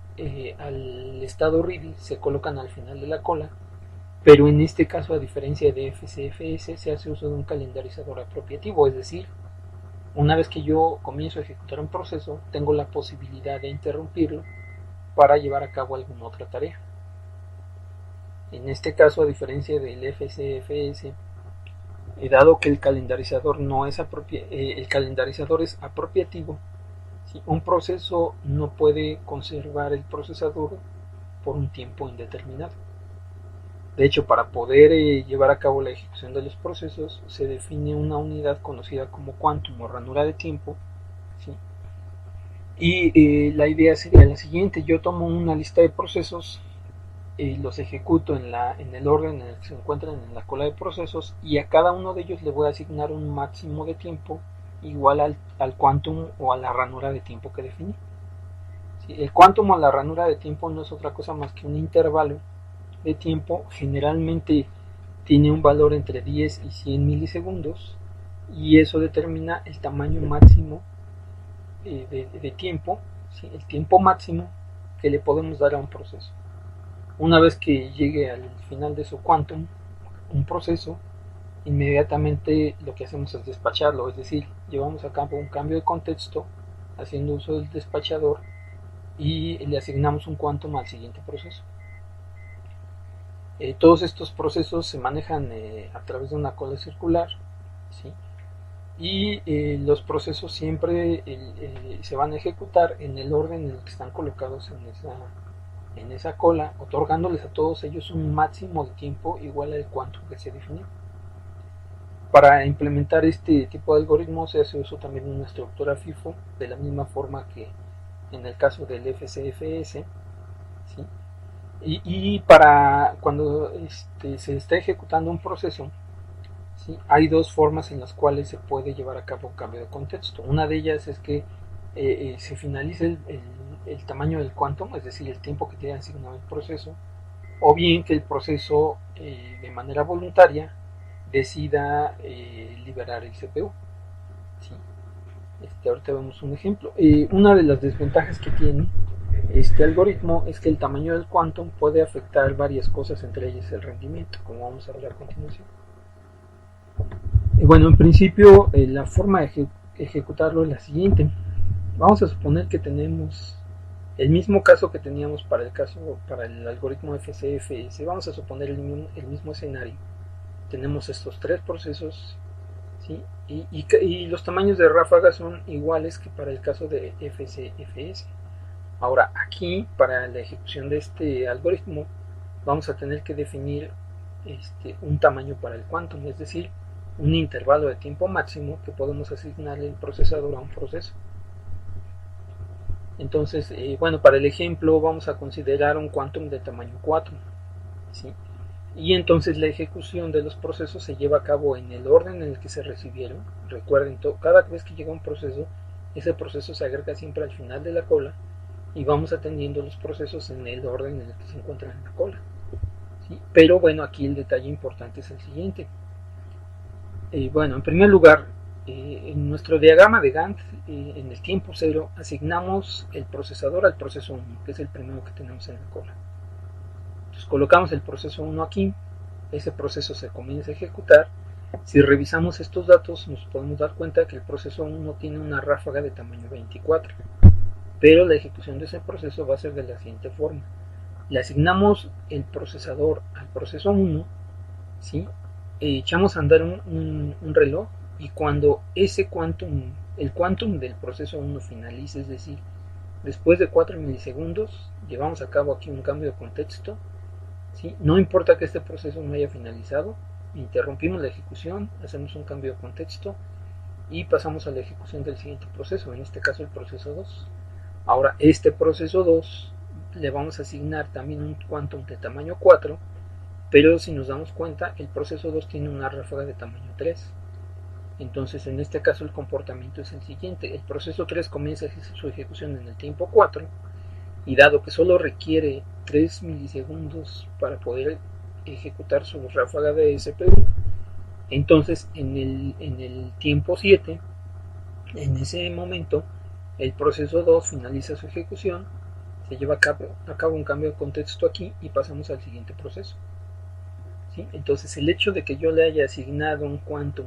A: al estado ready se colocan al final de la cola, pero en este caso, a diferencia de FCFS, se hace uso de un calendarizador apropiativo, es decir, una vez que yo comienzo a ejecutar un proceso, tengo la posibilidad de interrumpirlo para llevar a cabo alguna otra tarea. En este caso, a diferencia del FCFS, dado que el calendarizador el calendarizador es apropiativo, ¿sí? Un proceso no puede conservar el procesador por un tiempo indeterminado. De hecho, para poder llevar a cabo la ejecución de los procesos se define una unidad conocida como quantum o ranura de tiempo, ¿sí? Y la idea sería la siguiente: yo tomo una lista de procesos, los ejecuto en el orden en el que se encuentran en la cola de procesos, y a cada uno de ellos le voy a asignar un máximo de tiempo igual al quantum o a la ranura de tiempo que definí. ¿Sí? El quantum o la ranura de tiempo no es otra cosa más que un intervalo de tiempo, generalmente tiene un valor entre 10 y 100 milisegundos, y eso determina el tamaño máximo de tiempo, ¿sí? El tiempo máximo que le podemos dar a un proceso. Una vez que llegue al final de su quantum, un proceso, inmediatamente lo que hacemos es despacharlo, es decir, llevamos a cabo un cambio de contexto haciendo uso del despachador y le asignamos un quantum al siguiente proceso. Todos estos procesos se manejan a través de una cola circular, ¿sí? Y los procesos siempre se van a ejecutar en el orden en el que están colocados en esa cola, otorgándoles a todos ellos un máximo de tiempo igual al quantum que se definió. Para implementar este tipo de algoritmos se hace uso también de una estructura FIFO, de la misma forma que en el caso del FCFS, ¿sí? Y para cuando se está ejecutando un proceso, ¿sí? Hay dos formas en las cuales se puede llevar a cabo un cambio de contexto. Una de ellas es que se finalice el tamaño del quantum, es decir, el tiempo que tiene asignado el proceso, o bien que el proceso de manera voluntaria decida liberar el CPU. ¿Sí? Ahorita vemos un ejemplo. Una de las desventajas que tiene este algoritmo es que el tamaño del quantum puede afectar varias cosas, entre ellas el rendimiento, como vamos a ver a continuación. Bueno, en principio la forma de ejecutarlo es la siguiente. Vamos a suponer que tenemos el mismo caso que teníamos para el algoritmo FCFS. Vamos a suponer el mismo escenario. Tenemos estos tres procesos, ¿sí? Y los tamaños de ráfaga son iguales que para el caso de FCFS. Ahora, aquí, para la ejecución de este algoritmo, vamos a tener que definir un tamaño para el quantum, es decir, un intervalo de tiempo máximo que podemos asignarle el procesador a un proceso. Entonces, bueno, para el ejemplo vamos a considerar un quantum de tamaño 4, ¿sí? Y entonces la ejecución de los procesos se lleva a cabo en el orden en el que se recibieron. Recuerden, cada vez que llega un proceso, ese proceso se agrega siempre al final de la cola y vamos atendiendo los procesos en el orden en el que se encuentran en la cola, ¿sí? Pero bueno, aquí el detalle importante es el siguiente. Bueno, en primer lugar, en nuestro diagrama de Gantt, en el tiempo cero, asignamos el procesador al proceso 1, que es el primero que tenemos en la cola. Entonces colocamos el proceso 1 aquí, ese proceso se comienza a ejecutar. Si revisamos estos datos, nos podemos dar cuenta que el proceso 1 tiene una ráfaga de tamaño 24, pero la ejecución de ese proceso va a ser de la siguiente forma. Le asignamos el procesador al proceso 1, ¿sí? Echamos a andar un reloj y cuando ese el quantum del proceso 1 finalice, es decir, después de 4 milisegundos, llevamos a cabo aquí un cambio de contexto, ¿sí? No importa que este proceso no haya finalizado, interrumpimos la ejecución, hacemos un cambio de contexto y pasamos a la ejecución del siguiente proceso, en este caso el proceso 2. Ahora, este proceso 2 le vamos a asignar también un quantum de tamaño 4, pero si nos damos cuenta, el proceso 2 tiene una ráfaga de tamaño 3. Entonces, en este caso el comportamiento es el siguiente. El proceso 3 comienza su ejecución en el tiempo 4 y dado que solo requiere 3 milisegundos para poder ejecutar su ráfaga de CPU, entonces en el tiempo 7, en ese momento, el proceso 2 finaliza su ejecución, se lleva a cabo un cambio de contexto aquí y pasamos al siguiente proceso. ¿Sí? Entonces el hecho de que yo le haya asignado un quantum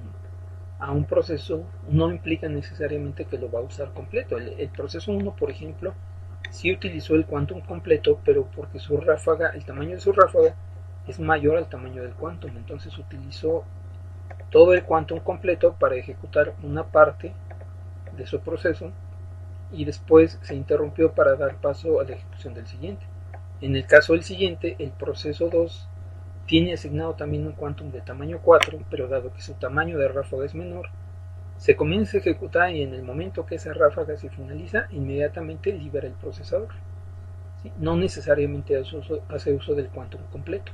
A: a un proceso no implica necesariamente que lo va a usar completo. El proceso 1, por ejemplo, sí utilizó el quantum completo, pero porque el tamaño de su ráfaga es mayor al tamaño del quantum, entonces utilizó todo el quantum completo para ejecutar una parte de su proceso y después se interrumpió para dar paso a la ejecución del siguiente. En el caso del siguiente, el proceso 2 tiene asignado también un quantum de tamaño 4, pero dado que su tamaño de ráfaga es menor, se comienza a ejecutar y en el momento que esa ráfaga se finaliza, inmediatamente libera el procesador. ¿Sí? No necesariamente hace uso del quantum completo.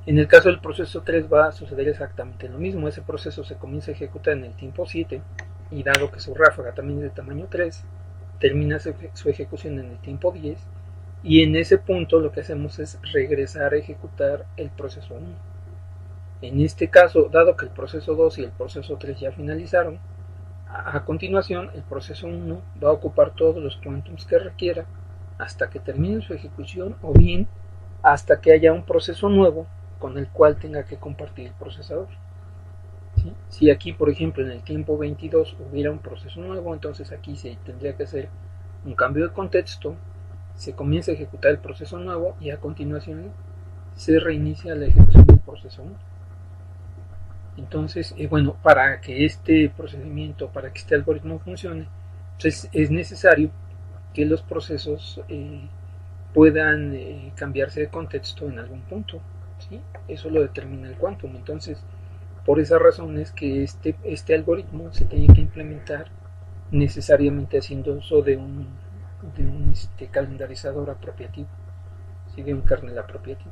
A: En el caso del proceso 3 va a suceder exactamente lo mismo. Ese proceso se comienza a ejecutar en el tiempo 7 y dado que su ráfaga también es de tamaño 3, termina su ejecución en el tiempo 10 y en ese punto lo que hacemos es regresar a ejecutar el proceso 1. En este caso, dado que el proceso 2 y el proceso 3 ya finalizaron, a continuación el proceso 1 va a ocupar todos los quantums que requiera hasta que termine su ejecución o bien hasta que haya un proceso nuevo con el cual tenga que compartir el procesador. ¿Sí? Si aquí, por ejemplo, en el tiempo 22 hubiera un proceso nuevo, entonces aquí se tendría que hacer un cambio de contexto, se comienza a ejecutar el proceso nuevo y a continuación se reinicia la ejecución del proceso 1. Entonces, bueno, para que este procedimiento, para que este algoritmo funcione, pues es necesario que los procesos puedan cambiarse de contexto en algún punto, ¿sí? Eso lo determina el quantum. Entonces, por esa razón es que este algoritmo se tiene que implementar necesariamente haciendo uso de un calendarizador apropiativo, ¿sí? De un kernel apropiativo.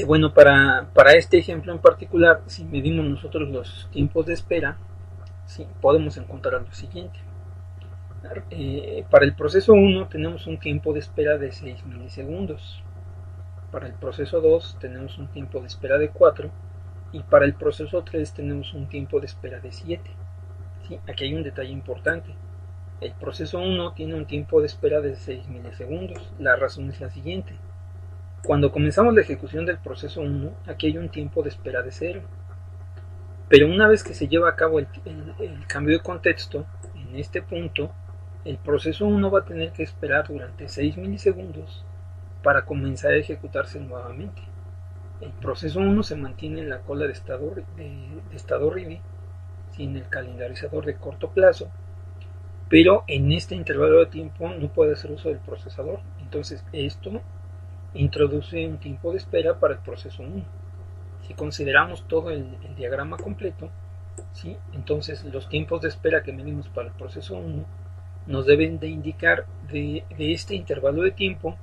A: Bueno, para este ejemplo en particular, si medimos nosotros los tiempos de espera, ¿sí? Podemos encontrar lo siguiente. Para el proceso 1 tenemos un tiempo de espera de 6 milisegundos. Para el proceso 2 tenemos un tiempo de espera de 4. Y para el proceso 3 tenemos un tiempo de espera de 7. ¿Sí? Aquí hay un detalle importante. El proceso 1 tiene un tiempo de espera de 6 milisegundos. La razón es la siguiente. Cuando comenzamos la ejecución del proceso 1, aquí hay un tiempo de espera de 0. Pero una vez que se lleva a cabo el cambio de contexto, en este punto, el proceso 1 va a tener que esperar durante 6 milisegundos para comenzar a ejecutarse nuevamente. El proceso 1 se mantiene en la cola de estado ready, sin el calendarizador de corto plazo, pero en este intervalo de tiempo no puede hacer uso del procesador. Entonces esto introduce un tiempo de espera para el proceso 1. Si consideramos todo el diagrama completo, ¿sí? Entonces los tiempos de espera que medimos para el proceso 1 nos deben de indicar de este intervalo de tiempo,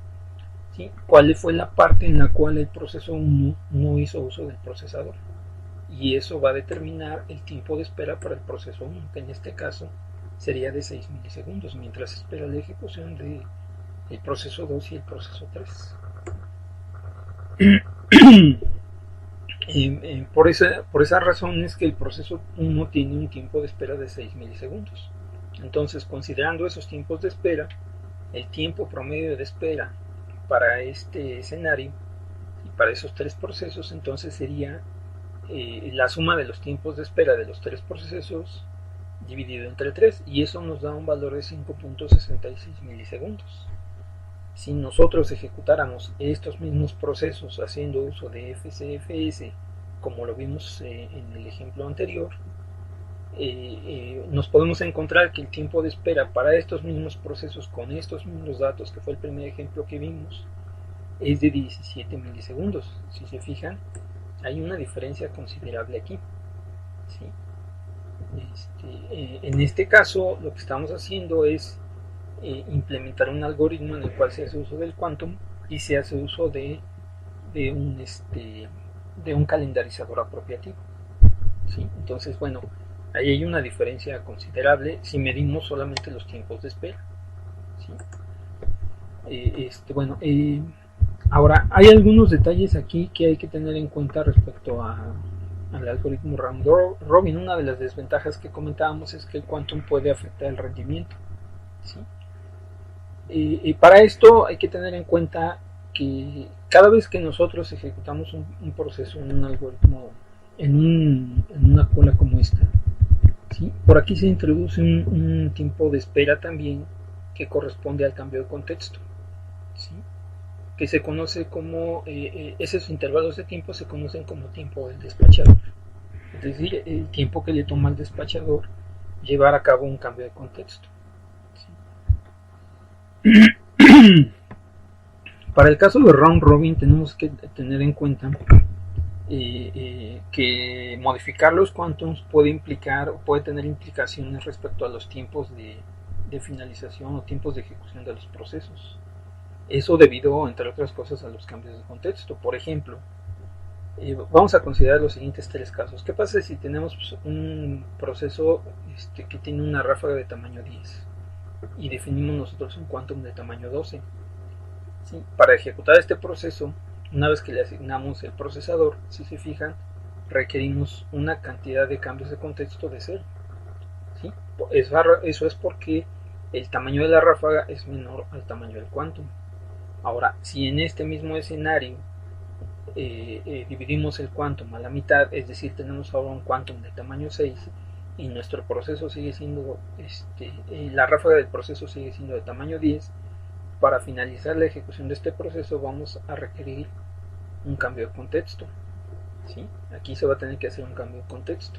A: ¿sí? Cuál fue la parte en la cual el proceso 1 no hizo uso del procesador, y eso va a determinar el tiempo de espera para el proceso 1, que en este caso sería de 6 milisegundos, mientras espera la ejecución del proceso 2 y el proceso 3. Por esa razón es que el proceso 1 tiene un tiempo de espera de 6 milisegundos. Entonces, considerando esos tiempos de espera, el tiempo promedio de espera para este escenario y para esos tres procesos, entonces sería la suma de los tiempos de espera de los tres procesos dividido entre 3, y eso nos da un valor de 5.66 milisegundos. Si nosotros ejecutáramos estos mismos procesos haciendo uso de FCFS, como lo vimos en el ejemplo anterior, nos podemos encontrar que el tiempo de espera para estos mismos procesos con estos mismos datos, que fue el primer ejemplo que vimos, es de 17 milisegundos. Si se fijan, hay una diferencia considerable aquí, ¿sí? En este caso lo que estamos haciendo es implementar un algoritmo en el cual se hace uso del quantum y se hace uso de un calendarizador apropiativo, ¿sí? Entonces, bueno, ahí hay una diferencia considerable si medimos solamente los tiempos de espera, ¿sí? Ahora hay algunos detalles aquí que hay que tener en cuenta respecto al algoritmo round robin. Una de las desventajas que comentábamos es que el quantum puede afectar el rendimiento, ¿sí? Y para esto hay que tener en cuenta que cada vez que nosotros ejecutamos un proceso en un algoritmo, en una cola como esta, ¿sí? Por aquí se introduce un tiempo de espera también que corresponde al cambio de contexto, ¿sí? Que se conoce como, esos intervalos de tiempo se conocen como tiempo del despachador, es decir, el tiempo que le toma al despachador llevar a cabo un cambio de contexto, ¿sí? Para el caso de round robin tenemos que tener en cuenta que modificar los quantums puede implicar o puede tener implicaciones respecto a los tiempos de finalización o tiempos de ejecución de los procesos. Eso debido, entre otras cosas, a los cambios de contexto. Por ejemplo, vamos a considerar los siguientes tres casos. ¿Qué pasa si tenemos un proceso que tiene una ráfaga de tamaño 10 y definimos nosotros un quantum de tamaño 12? ¿Sí? Para ejecutar este proceso, una vez que le asignamos el procesador, si se fijan, requerimos una cantidad de cambios de contexto de 0. ¿Sí? Eso es porque el tamaño de la ráfaga es menor al tamaño del quantum. Ahora, si en este mismo escenario dividimos el quantum a la mitad, es decir, tenemos ahora un quantum de tamaño 6 y nuestro proceso sigue siendo, la ráfaga del proceso sigue siendo de tamaño 10, para finalizar la ejecución de este proceso vamos a requerir un cambio de contexto. ¿Sí? Aquí se va a tener que hacer un cambio de contexto.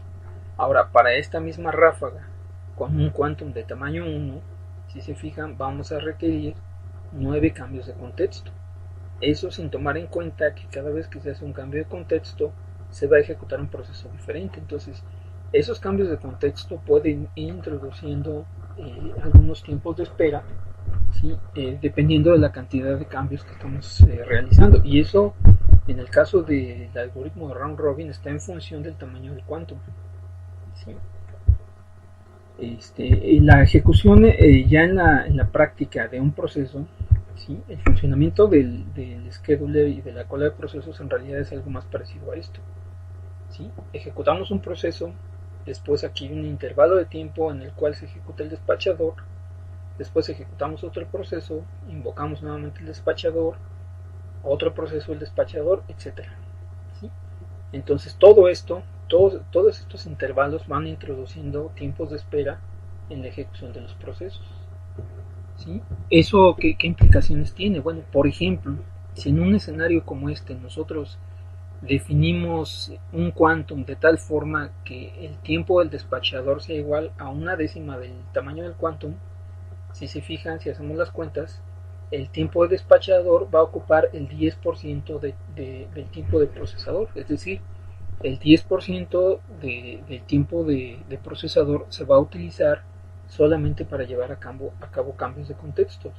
A: Ahora, para esta misma ráfaga, con un quantum de tamaño 1, si se fijan, vamos a requerir 9 cambios de contexto. Eso sin tomar en cuenta que cada vez que se hace un cambio de contexto, se va a ejecutar un proceso diferente. Entonces, esos cambios de contexto pueden ir introduciendo algunos tiempos de espera, ¿sí? Dependiendo de la cantidad de cambios que estamos realizando. Y eso, en el caso del algoritmo de round robin, está en función del tamaño del quantum. ¿Sí? La ejecución ya en la práctica de un proceso, ¿sí? El funcionamiento del scheduler y de la cola de procesos en realidad es algo más parecido a esto. ¿Sí? Ejecutamos un proceso, después aquí hay un intervalo de tiempo en el cual se ejecuta el despachador, después ejecutamos otro proceso, invocamos nuevamente el despachador, otro proceso, el despachador, etc. ¿Sí? Entonces todo esto, todos estos intervalos van introduciendo tiempos de espera en la ejecución de los procesos. ¿Sí? ¿Eso qué implicaciones tiene? Bueno, por ejemplo, si en un escenario como este nosotros definimos un quantum de tal forma que el tiempo del despachador sea igual a una décima del tamaño del quantum, si se fijan, si hacemos las cuentas, el tiempo de despachador va a ocupar el 10% del tiempo de procesador, es decir, el 10% del tiempo de procesador se va a utilizar solamente para llevar a cabo cambios de contextos.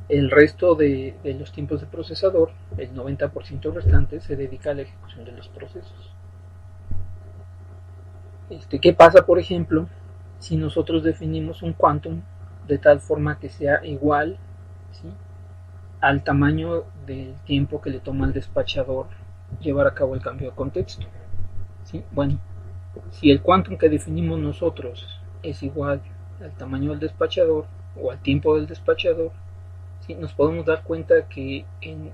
A: El resto de los tiempos de procesador, el 90% restante, se dedica a la ejecución de los procesos. ¿Qué pasa, por ejemplo, si nosotros definimos un quantum de tal forma que sea igual, ¿sí?, al tamaño del tiempo que le toma al despachador llevar a cabo el cambio de contexto? ¿Sí? Bueno, si el quantum que definimos nosotros es igual al tamaño del despachador o al tiempo del despachador, ¿sí?, nos podemos dar cuenta que en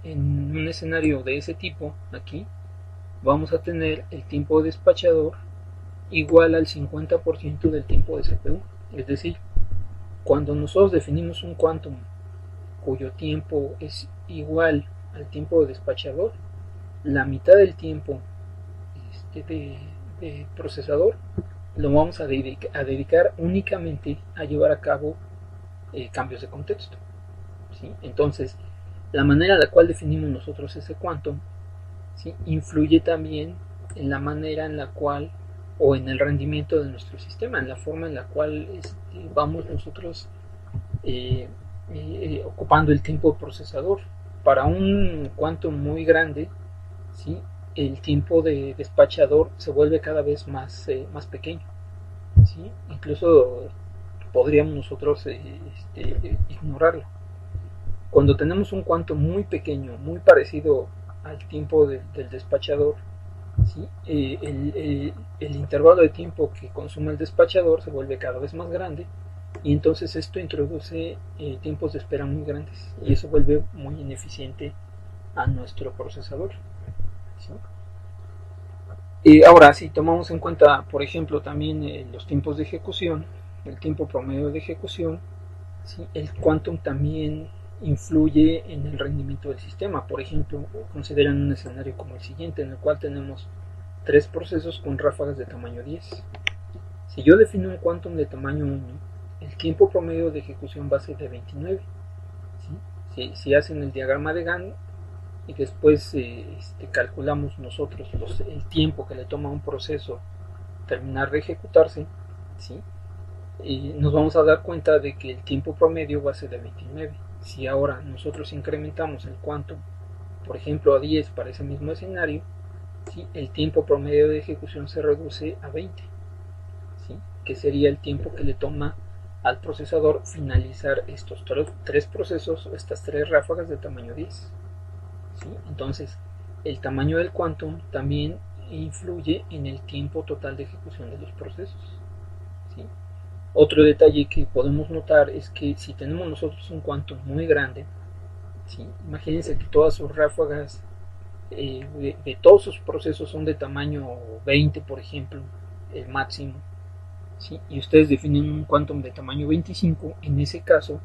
A: un escenario de ese tipo, aquí, vamos a tener el tiempo de despachador igual al 50% del tiempo de CPU. Es decir, cuando nosotros definimos un quantum cuyo tiempo es igual al tiempo de despachador, la mitad del tiempo de procesador lo vamos a dedicar únicamente a llevar a cabo cambios de contexto. ¿Sí? Entonces, la manera en la cual definimos nosotros ese quantum, ¿sí?, influye también en la manera en la cual, o en el rendimiento de nuestro sistema, en la forma en la cual vamos nosotros ocupando el tiempo procesador. Para un quantum muy grande, ¿sí?, el tiempo de despachador se vuelve cada vez más pequeño. ¿Sí? Incluso podríamos nosotros ignorarlo. Cuando tenemos un quantum muy pequeño, muy parecido al tiempo del despachador, ¿sí?, el intervalo de tiempo que consume el despachador se vuelve cada vez más grande, y entonces esto introduce tiempos de espera muy grandes, y eso vuelve muy ineficiente a nuestro procesador. ¿Sí? Ahora, si tomamos en cuenta, por ejemplo, también los tiempos de ejecución, el tiempo promedio de ejecución, ¿sí?, el quantum también influye en el rendimiento del sistema. Por ejemplo, consideran un escenario como el siguiente, en el cual tenemos 3 procesos con ráfagas de tamaño 10. Si yo defino un quantum de tamaño 1, el tiempo promedio de ejecución va a ser de 29. ¿Sí? Si hacen el diagrama de Gantt y después calculamos nosotros el tiempo que le toma a un proceso terminar de ejecutarse, ¿sí?, y nos vamos a dar cuenta de que el tiempo promedio va a ser de 29. Si ahora nosotros incrementamos el quantum, por ejemplo, a 10 para ese mismo escenario, ¿sí?, el tiempo promedio de ejecución se reduce a 20, ¿sí?, que sería el tiempo que le toma al procesador finalizar estos 3 procesos, estas 3 ráfagas de tamaño 10. ¿Sí? Entonces, el tamaño del quantum también influye en el tiempo total de ejecución de los procesos. ¿Sí? Otro detalle que podemos notar es que si tenemos nosotros un quantum muy grande, ¿sí? Imagínense que todas sus ráfagas de todos sus procesos son de tamaño 20, por ejemplo, el máximo, ¿sí? Y ustedes definen un quantum de tamaño 25, en ese caso,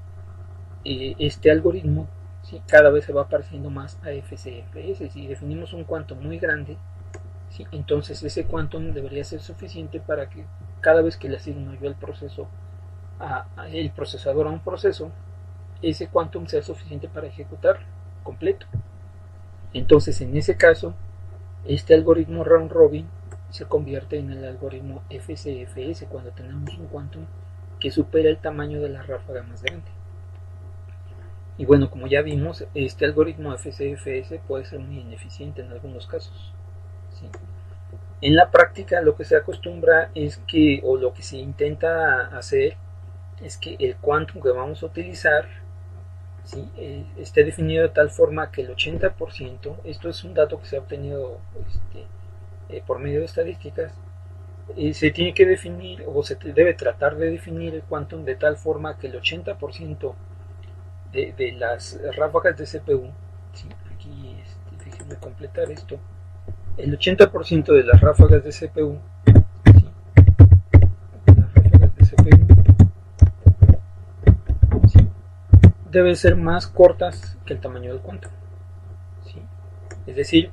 A: este algoritmo, ¿sí? Cada vez se va pareciendo más a FCFS. Si definimos un quantum muy grande, ¿sí? Entonces ese quantum debería ser suficiente para que cada vez que le asigno yo el proceso el procesador a un proceso, ese quantum sea suficiente para ejecutar completo. Entonces, en ese caso, este algoritmo round robin se convierte en el algoritmo FCFS cuando tenemos un quantum que supera el tamaño de la ráfaga más grande. Y bueno, como ya vimos, este algoritmo FCFS puede ser muy ineficiente en algunos casos, ¿sí? En la práctica lo que se acostumbra es que, o lo que se intenta hacer, es que el quantum que vamos a utilizar, ¿sí? Esté definido de tal forma que el 80%, esto es un dato que se ha obtenido por medio de estadísticas, se tiene que definir o se debe tratar de definir el quantum de tal forma que el 80% de las ráfagas de CPU, ¿sí? Aquí déjenme completar esto, el 80% de las ráfagas de CPU, ¿sí? Las ráfagas de CPU, ¿sí? Deben ser más cortas que el tamaño del quantum, ¿sí? Es decir,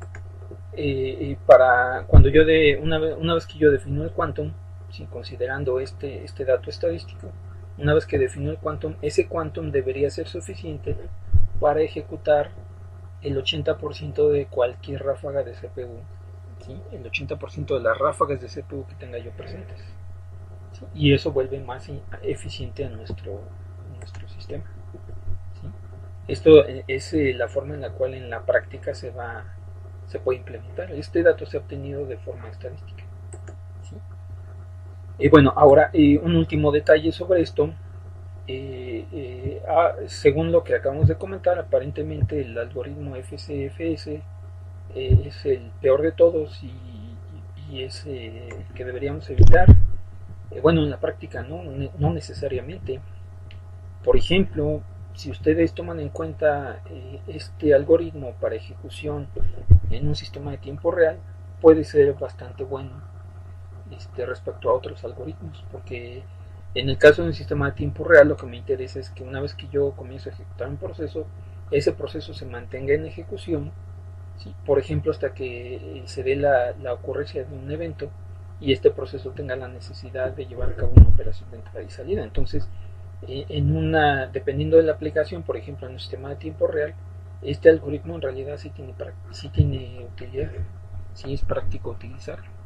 A: para cuando yo una vez que yo defino el quantum, ¿sí? Considerando este dato estadístico, una vez que defino el quantum, ese quantum debería ser suficiente para ejecutar el 80% de cualquier ráfaga de CPU, ¿sí? El 80% de las ráfagas de CPU que tenga yo presentes, ¿sí? Y eso vuelve más eficiente a nuestro sistema, ¿sí? Esto es la forma en la cual en la práctica se puede implementar. Este dato se ha obtenido de forma estadística, ¿sí? Y bueno, ahora un último detalle sobre esto. Según lo que acabamos de comentar, aparentemente el algoritmo FCFS es el peor de todos y es el que deberíamos evitar. Bueno, en la práctica no necesariamente. Por ejemplo, si ustedes toman en cuenta este algoritmo para ejecución en un sistema de tiempo real, puede ser bastante bueno respecto a otros algoritmos, porque en el caso de un sistema de tiempo real lo que me interesa es que una vez que yo comienzo a ejecutar un proceso, ese proceso se mantenga en ejecución, ¿sí? Por ejemplo, hasta que se dé la ocurrencia de un evento y este proceso tenga la necesidad de llevar a cabo una operación de entrada y salida. Entonces, dependiendo de la aplicación, por ejemplo en un sistema de tiempo real, este algoritmo en realidad sí tiene utilidad, sí es práctico utilizarlo.